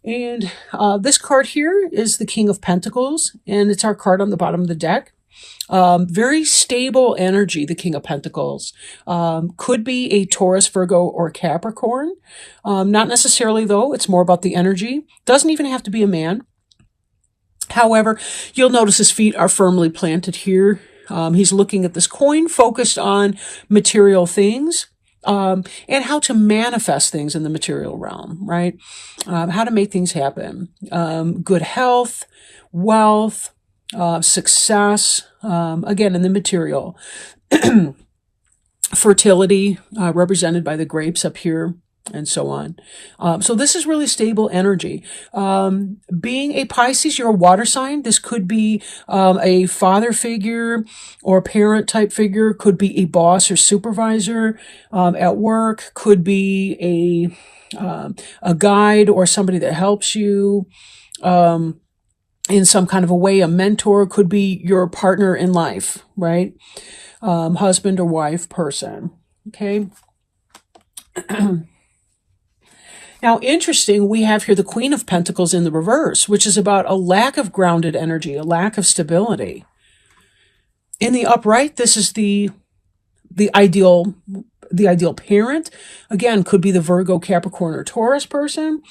And this card here is the King of Pentacles, and it's our card on the bottom of the deck. Very stable energy, the King of Pentacles. Could be a Taurus, Virgo, or Capricorn. Not necessarily, though. It's more about the energy. Doesn't even have to be a man. However, you'll notice his feet are firmly planted here. He's looking at this coin, focused on material things. And how to manifest things in the material realm, right? How to make things happen. Good health, wealth, success, again, in the material. Fertility, represented by the grapes up here, and so on. So this is really stable energy. Being a Pisces, you're a water sign. This could be a father figure or parent type figure. Could be a boss or supervisor at work. Could be a guide or somebody that helps you in some kind of a way. A mentor could be your partner in life, right? Husband or wife person. Okay. Now, interesting, we have here the Queen of Pentacles in the reverse, which is about a lack of grounded energy, a lack of stability. In the upright, this is the ideal parent. Again, could be the Virgo, Capricorn, or Taurus person.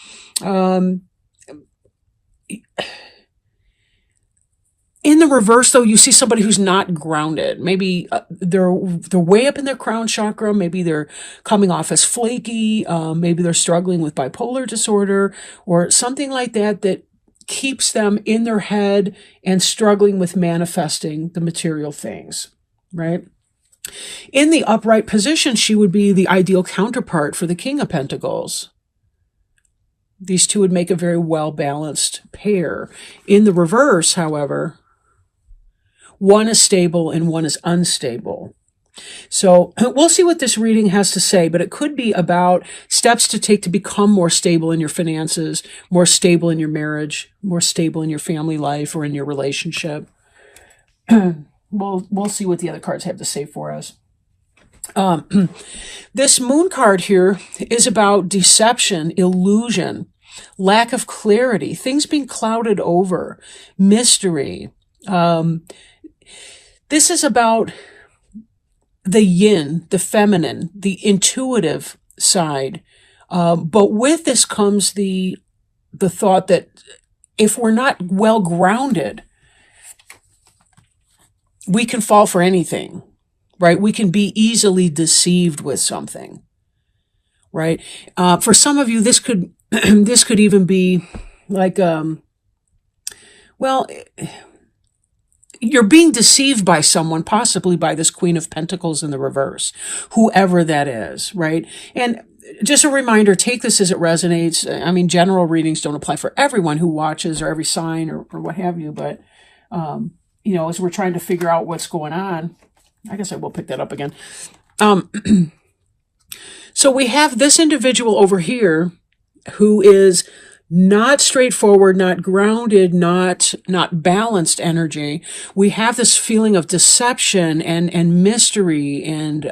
In the reverse, though, you see somebody who's not grounded. Maybe they're way up in their crown chakra. Maybe they're coming off as flaky. Maybe they're struggling with bipolar disorder or something like that that keeps them in their head and struggling with manifesting the material things, right? In the upright position, she would be the ideal counterpart for the King of Pentacles. These two would make a very well-balanced pair. In the reverse, however, one is stable and one is unstable. So we'll see what this reading has to say, but it could be about steps to take to become more stable in your finances, more stable in your marriage, more stable in your family life or in your relationship. We'll see what the other cards have to say for us. This moon card here is about deception, illusion, lack of clarity, things being clouded over, mystery. This is about the yin, the feminine, the intuitive side. But with this comes the thought that if we're not well grounded, we can fall for anything, right? We can be easily deceived with something, right? For some of you, this could even be like, you're being deceived by someone, possibly by this Queen of Pentacles in the reverse, whoever that is, right? And just a reminder, take this as it resonates. I mean, general readings don't apply for everyone who watches or every sign or what have you, but, as we're trying to figure out what's going on, I guess I will pick that up again. So we have this individual over here who is not straightforward, not grounded, not balanced energy. We have this feeling of deception and mystery and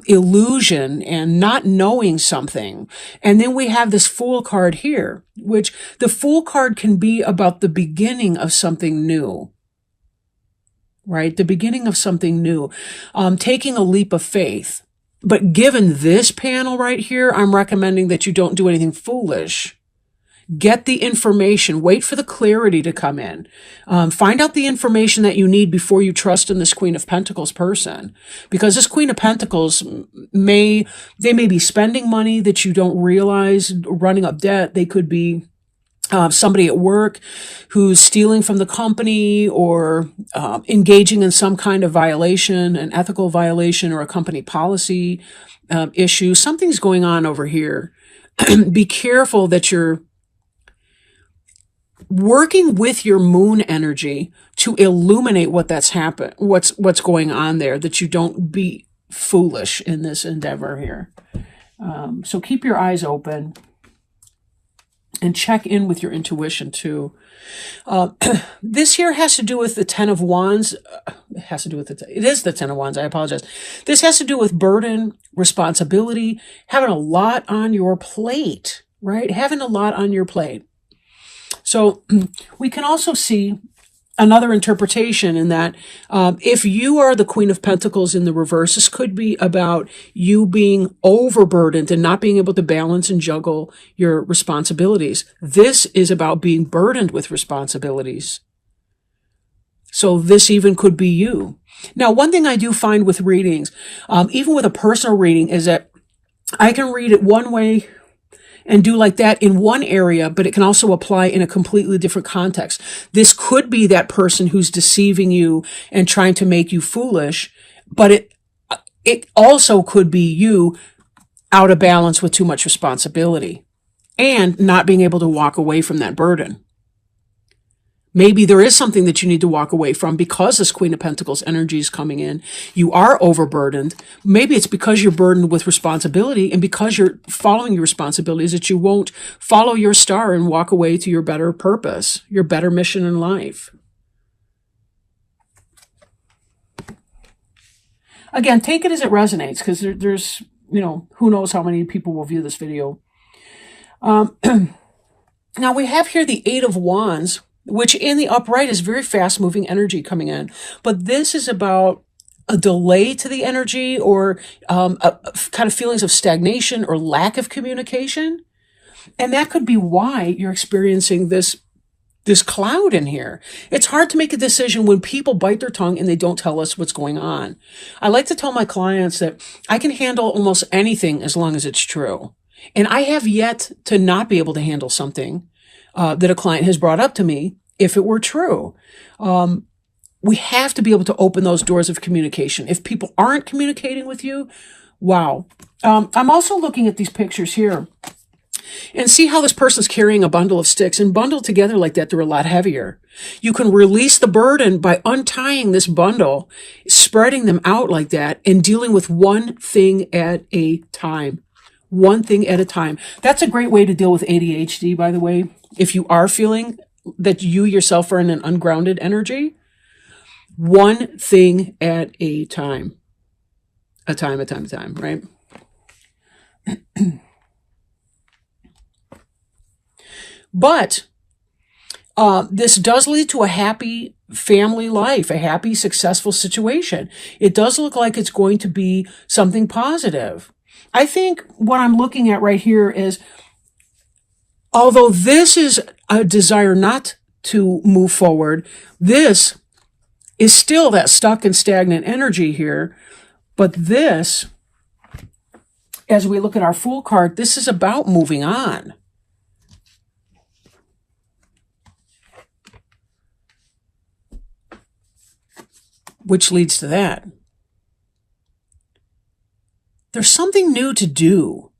illusion and not knowing something. And then we have this Fool card here, which the Fool card can be about the beginning of something new. Right? The beginning of something new. Taking a leap of faith. But given this panel right here, I'm recommending that you don't do anything foolish. Get the information. Wait for the clarity to come in. Find out the information that you need before you trust in this Queen of Pentacles person. Because this Queen of Pentacles may be spending money that you don't realize, running up debt. They could be somebody at work who's stealing from the company or engaging in some kind of violation, an ethical violation or a company policy issue. Something's going on over here. Be careful that you're working with your moon energy to illuminate what's going on there, that you don't be foolish in this endeavor here. So keep your eyes open. And check in with your intuition, too. This here has to do with the Ten of Wands. It is the Ten of Wands. I apologize. This has to do with burden, responsibility, having a lot on your plate, right? Having a lot on your plate. So we can also see another interpretation in that if you are the Queen of Pentacles in the reverse, this could be about you being overburdened and not being able to balance and juggle your responsibilities. This is about being burdened with responsibilities. So this even could be you. Now, one thing I do find with readings, even with a personal reading, is that I can read it one way and do like that in one area, but it can also apply in a completely different context. This could be that person who's deceiving you and trying to make you foolish, but it also could be you out of balance with too much responsibility and not being able to walk away from that burden. Maybe there is something that you need to walk away from because this Queen of Pentacles energy is coming in. You are overburdened. Maybe it's because you're burdened with responsibility and because you're following your responsibilities that you won't follow your star and walk away to your better purpose, your better mission in life. Again, take it as it resonates because there's, who knows how many people will view this video. Now we have here the Eight of Wands, which in the upright is very fast-moving energy coming in. But this is about a delay to the energy or a kind of feelings of stagnation or lack of communication. And that could be why you're experiencing this cloud in here. It's hard to make a decision when people bite their tongue and they don't tell us what's going on. I like to tell my clients that I can handle almost anything as long as it's true. And I have yet to not be able to handle something that a client has brought up to me if it were true. We have to be able to open those doors of communication. If people aren't communicating with you, wow. I'm also looking at these pictures here and see how this person's carrying a bundle of sticks, and bundled together like that, they're a lot heavier. You can release the burden by untying this bundle, spreading them out like that, and dealing with one thing at a time. One thing at a time. That's a great way to deal with ADHD, by the way. If you are feeling that you yourself are in an ungrounded energy, one thing at a time. A time, right? But this does lead to a happy family life, a happy, successful situation. It does look like it's going to be something positive. I think what I'm looking at right here is, although this is a desire not to move forward, this is still that stuck and stagnant energy here. But this, as we look at our Fool card, this is about moving on. Which leads to that. There's something new to do,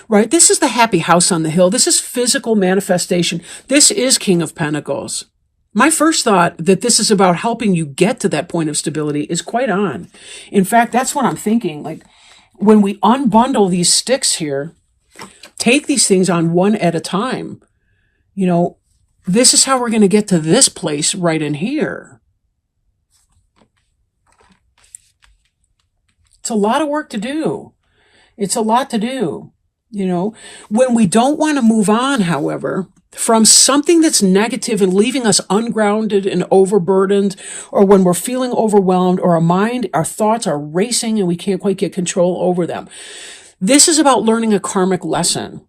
right? This is the happy house on the hill. This is physical manifestation. This is King of Pentacles. My first thought that this is about helping you get to that point of stability is quite on. In fact, that's what I'm thinking. Like when we unbundle these sticks here, take these things on one at a time. This is how we're going to get to this place right in here. It's a lot of work to do. It's a lot to do. When we don't want to move on, however, from something that's negative and leaving us ungrounded and overburdened, or when we're feeling overwhelmed, or our thoughts are racing and we can't quite get control over them. This is about learning a karmic lesson.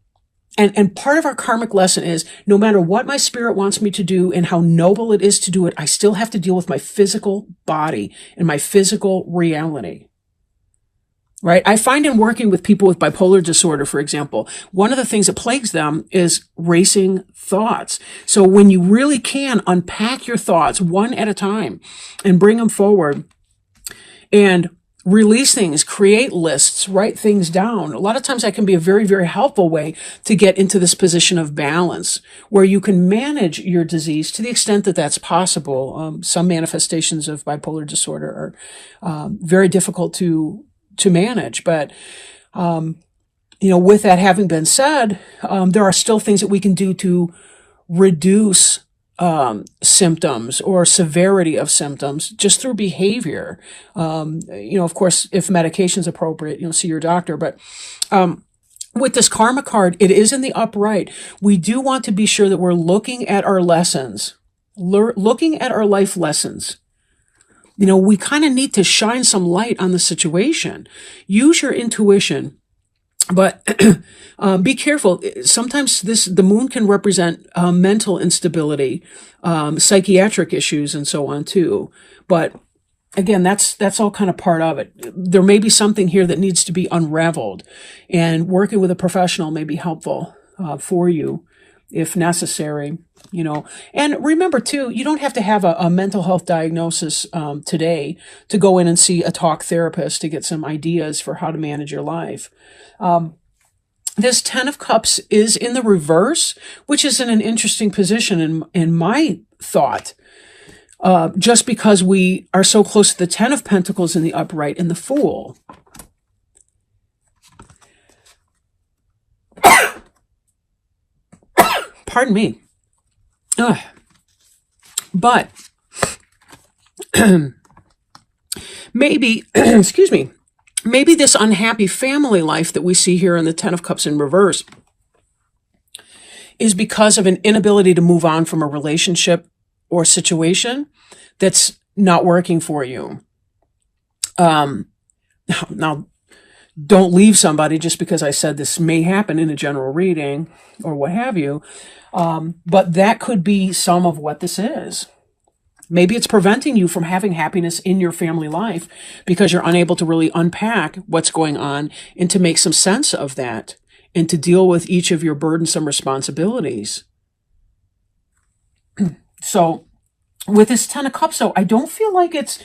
And part of our karmic lesson is no matter what my spirit wants me to do and how noble it is to do it, I still have to deal with my physical body and my physical reality. Right? I find in working with people with bipolar disorder, for example, one of the things that plagues them is racing thoughts. So when you really can unpack your thoughts one at a time and bring them forward and release things, create lists, write things down, a lot of times that can be a very, very helpful way to get into this position of balance where you can manage your disease to the extent that that's possible. Some manifestations of bipolar disorder are very difficult to manage. But, with that having been said, there are still things that we can do to reduce symptoms or severity of symptoms just through behavior. Of course, if medication is appropriate, see your doctor. But with this karma card, it is in the upright. We do want to be sure that we're looking at our lessons, looking at our life lessons. You know, we kind of need to shine some light on the situation. Use your intuition, but be careful. Sometimes the moon can represent mental instability, psychiatric issues, and so on too. But again, that's all kind of part of it. There may be something here that needs to be unraveled, and working with a professional may be helpful for you if necessary, you know. And remember too, you don't have to have a mental health diagnosis today to go in and see a talk therapist to get some ideas for how to manage your life. This 10 of Cups is in the reverse, which is in an interesting position in my thought. Just because we are so close to the 10 of Pentacles in the upright and the Fool. Pardon me. But maybe, excuse me, maybe this unhappy family life that we see here in the 10 of Cups in reverse is because of an inability to move on from a relationship or situation that's not working for you. Now, don't leave somebody just because I said this may happen in a general reading or what have you. But that could be some of what this is. Maybe it's preventing you from having happiness in your family life because you're unable to really unpack what's going on and to make some sense of that and to deal with each of your burdensome responsibilities. So with this 10 of Cups, though, I don't feel like it's,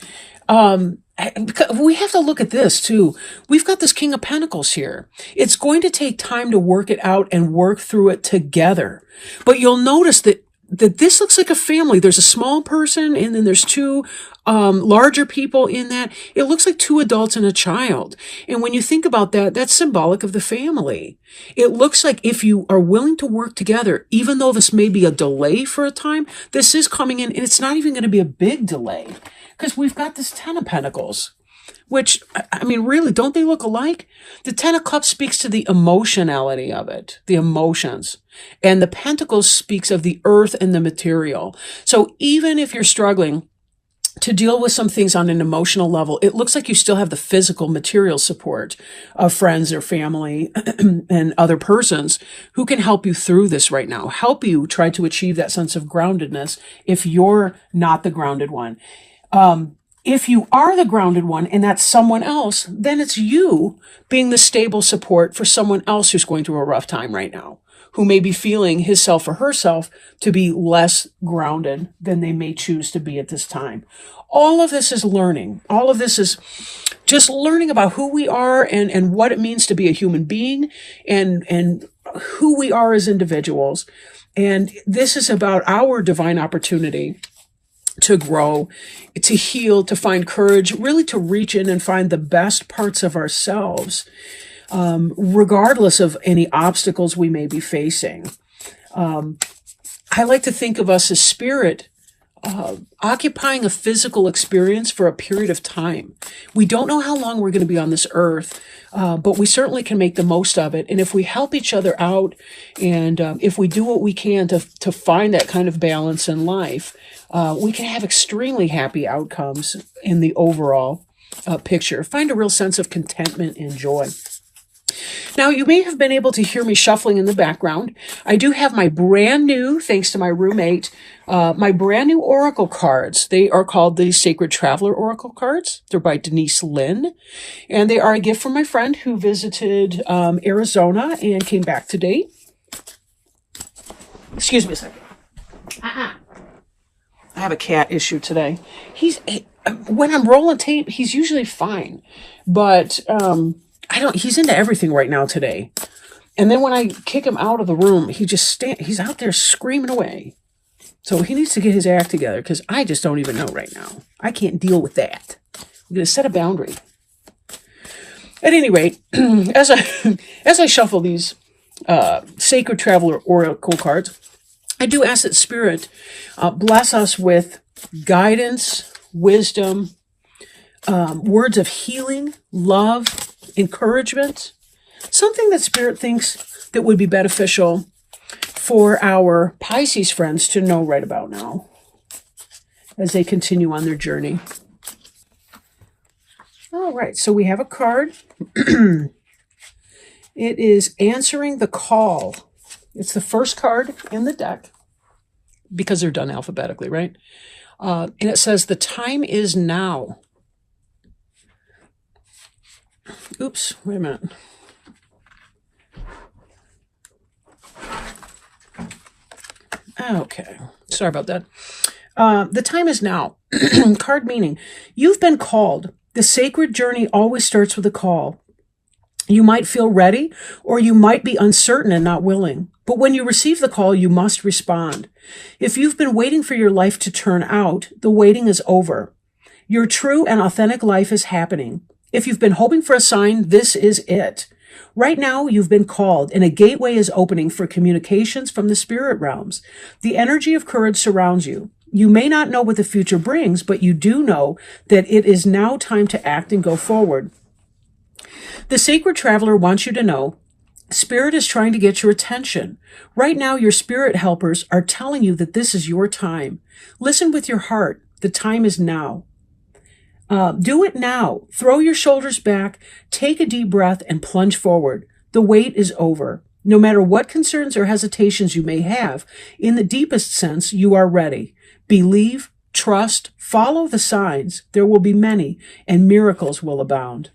we have to look at this too. We've got this King of Pentacles here. It's going to take time to work it out and work through it together. But you'll notice that this looks like a family. There's a small person and then there's two larger people in that. It looks like two adults and a child. And when you think about that, that's symbolic of the family. It looks like if you are willing to work together, even though this may be a delay for a time, this is coming in and it's not even going to be a big delay because we've got this 10 of Pentacles. Which, I mean, really, don't they look alike? The 10 of Cups speaks to the emotionality of it, the emotions. And the Pentacles speaks of the earth and the material. So even if you're struggling to deal with some things on an emotional level, it looks like you still have the physical material support of friends or family and other persons who can help you through this right now, help you try to achieve that sense of groundedness if you're not the grounded one. If you are the grounded one and that's someone else, then it's you being the stable support for someone else who's going through a rough time right now, who may be feeling himself or herself to be less grounded than they may choose to be at this time. All of this is learning. All of this is just learning about who we are and what it means to be a human being and who we are as individuals. And this is about our divine opportunity to grow, to heal, to find courage, really to reach in and find the best parts of ourselves, regardless of any obstacles we may be facing. I like to think of us as spirit occupying a physical experience for a period of time. We don't know how long we're going to be on this earth, but we certainly can make the most of it. And if we help each other out and if we do what we can to find that kind of balance in life, we can have extremely happy outcomes in the overall picture. Find a real sense of contentment and joy. Now, you may have been able to hear me shuffling in the background. I do have my brand new, thanks to my roommate, my brand new oracle cards. They are called the Sacred Traveler Oracle cards. They're by Denise Lynn. And they are a gift from my friend who visited Arizona and came back today. Excuse me a second. I have a cat issue today. When I'm rolling tape, he's usually fine. But he's into everything right now today. And then when I kick him out of the room, he's out there screaming away. So he needs to get his act together because I just don't even know right now. I can't deal with that. I'm going to set a boundary. At any rate, as I shuffle these Sacred Traveler Oracle cards, I do ask that Spirit bless us with guidance, wisdom, words of healing, love, encouragement, something that Spirit thinks that would be beneficial for our Pisces friends to know right about now as they continue on their journey. All right, so we have a card. It is answering the call. It's the first card in the deck because they're done alphabetically, right? And it says, the time is now. Oops, wait a minute. Okay, sorry about that. The time is now. Card meaning, you've been called. The sacred journey always starts with a call. You might feel ready, or you might be uncertain and not willing. But when you receive the call, you must respond. If you've been waiting for your life to turn out, the waiting is over. Your true and authentic life is happening. If you've been hoping for a sign, this is it. Right now, you've been called, and a gateway is opening for communications from the spirit realms. The energy of courage surrounds you. You may not know what the future brings, but you do know that it is now time to act and go forward. The sacred traveler wants you to know Spirit is trying to get your attention. Right now, your spirit helpers are telling you that this is your time. Listen with your heart. The time is now. Do it now. Throw your shoulders back, take a deep breath, and plunge forward. The wait is over. No matter what concerns or hesitations you may have, in the deepest sense, you are ready. Believe, trust, follow the signs. There will be many, and miracles will abound.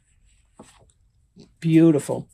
Beautiful.